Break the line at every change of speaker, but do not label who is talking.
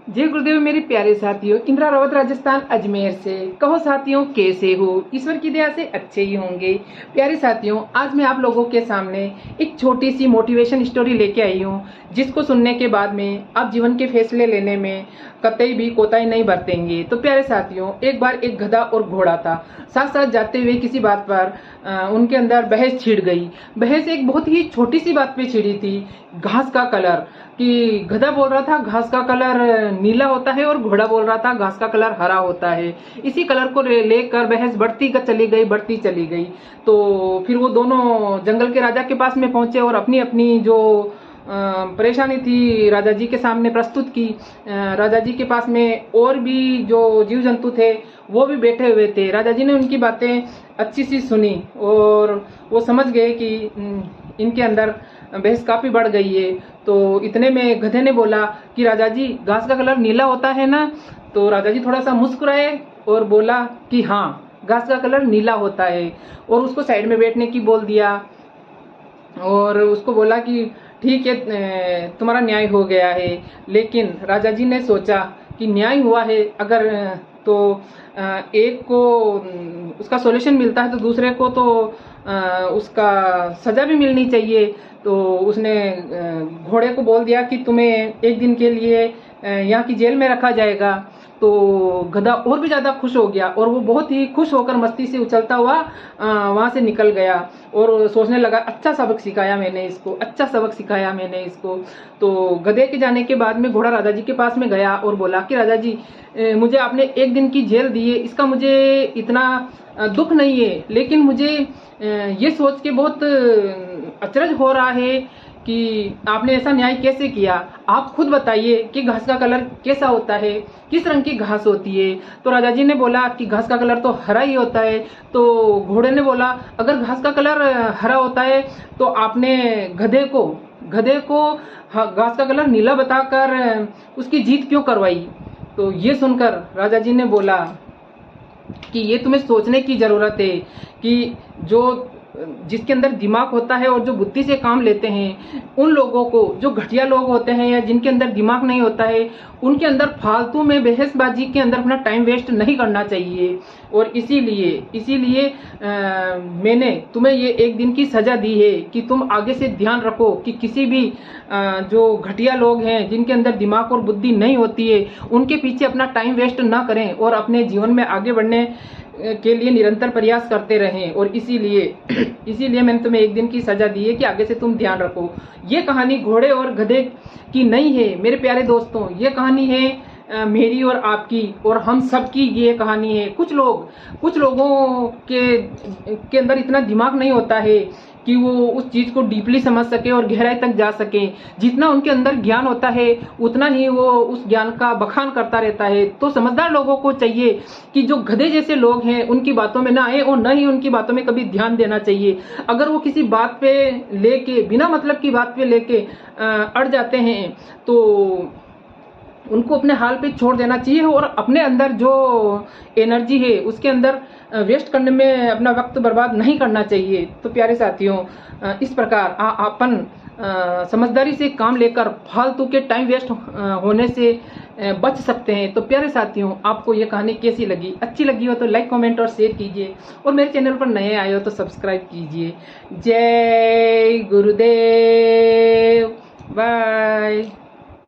जय गुरुदेव मेरे प्यारे साथियों, इंदिरा रावत राजस्थान अजमेर से। कहो साथियों कैसे हो? ईश्वर की दया से अच्छे ही होंगे। प्यारे साथियों, आज मैं आप लोगों के सामने एक छोटी सी मोटिवेशन स्टोरी लेके आई हूँ, जिसको सुनने के बाद में आप जीवन के फैसले लेने में कतई भी कोताही नहीं बरतेंगे। तो प्यारे साथियों, एक बार एक गधा और घोड़ा था। साथ साथ जाते हुए किसी बात पर उनके अंदर बहस छिड़ गई। बहस एक बहुत ही छोटी सी बात पे छिड़ी थी, घास का कलर। कि गधा बोल रहा था घास का कलर नीला होता है और घोड़ा बोल रहा था घास का कलर हरा होता है। इसी कलर को लेकर बहस बढ़ती चली गई। तो फिर वो दोनों जंगल के राजा के पास में पहुंचे और अपनी अपनी जो परेशानी थी राजा जी के सामने प्रस्तुत की। राजा जी के पास में और भी जो जीव जंतु थे वो भी बैठे हुए थे। राजा जी ने उनकी बातें अच्छी सी सुनी और वो समझ गए कि इनके अंदर बहस काफी बढ़ गई है। तो इतने में गधे ने बोला कि राजा जी, घास का कलर नीला होता है ना? तो राजा जी थोड़ा सा मुस्कुराए और बोला कि हाँ, घास का कलर नीला होता है, और उसको साइड में बैठने की बोल दिया। और उसको बोला कि ठीक है, तुम्हारा न्याय हो गया है। लेकिन राजा जी ने सोचा कि न्याय हुआ है अगर तो एक को उसका सॉल्यूशन मिलता है तो दूसरे को तो उसका सजा भी मिलनी चाहिए। तो उसने घोड़े को बोल दिया कि तुम्हें एक दिन के लिए यहाँ की जेल में रखा जाएगा। तो गधा और भी ज्यादा खुश हो गया और वो बहुत ही खुश होकर मस्ती से उछलता हुआ वहां से निकल गया और सोचने लगा, अच्छा सबक सिखाया मैंने इसको, अच्छा सबक सिखाया मैंने इसको। तो गधे के जाने के बाद में घोड़ा राजा जी के पास में गया और बोला कि राजा जी, मुझे आपने एक दिन की जेल दी है, इसका मुझे इतना दुख नहीं है, लेकिन मुझे ये सोच के बहुत अचरज हो रहा है कि आपने ऐसा न्याय कैसे किया। आप खुद बताइए कि घास का कलर कैसा होता है, किस रंग की घास होती है? तो राजा जी ने बोला कि घास का कलर तो हरा ही होता है। तो घोड़े ने बोला, अगर घास का कलर हरा होता है तो आपने गधे को घास का कलर नीला बताकर उसकी जीत क्यों करवाई? तो ये सुनकर राजा जी ने बोला कि ये तुम्हें सोचने की जरूरत है कि जिसके अंदर दिमाग होता है और जो बुद्धि से काम लेते हैं, उन लोगों को, जो घटिया लोग होते हैं या जिनके अंदर दिमाग नहीं होता है, उनके अंदर फालतू में बहसबाजी के अंदर अपना टाइम वेस्ट नहीं करना चाहिए। और इसीलिए मैंने तुम्हें ये एक दिन की सजा दी है कि तुम आगे से ध्यान रखो कि किसी भी जो घटिया लोग हैं जिनके अंदर दिमाग और बुद्धि नहीं होती है, उनके पीछे अपना टाइम वेस्ट ना करें और अपने जीवन में आगे बढ़ने के लिए निरंतर प्रयास करते रहें। और इसीलिए मैंने तुम्हें एक दिन की सजा दी है कि आगे से तुम ध्यान रखो। ये कहानी घोड़े और गधे की नहीं है मेरे प्यारे दोस्तों, ये कहानी है मेरी और आपकी और हम सब की ये कहानी है। कुछ लोगों के अंदर इतना दिमाग नहीं होता है कि वो उस चीज को डीपली समझ सके और गहराई तक जा सके। जितना उनके अंदर ज्ञान होता है उतना ही वो उस ज्ञान का बखान करता रहता है। तो समझदार लोगों को चाहिए कि जो गधे जैसे लोग हैं उनकी बातों में ना आए और न ही उनकी बातों में कभी ध्यान देना चाहिए। अगर वो किसी बात पे लेके, बिना मतलब की बात पे लेके अड़ जाते हैं तो उनको अपने हाल पे छोड़ देना चाहिए और अपने अंदर जो एनर्जी है उसके अंदर वेस्ट करने में अपना वक्त बर्बाद नहीं करना चाहिए। तो प्यारे साथियों, इस प्रकार अपन समझदारी से काम लेकर फालतू के टाइम वेस्ट होने से बच सकते हैं। तो प्यारे साथियों, आपको ये कहानी कैसी लगी? अच्छी लगी हो तो लाइक, कमेंट और शेयर कीजिए और मेरे चैनल पर नए आए हो तो सब्सक्राइब कीजिए। जय गुरुदेव, बाय।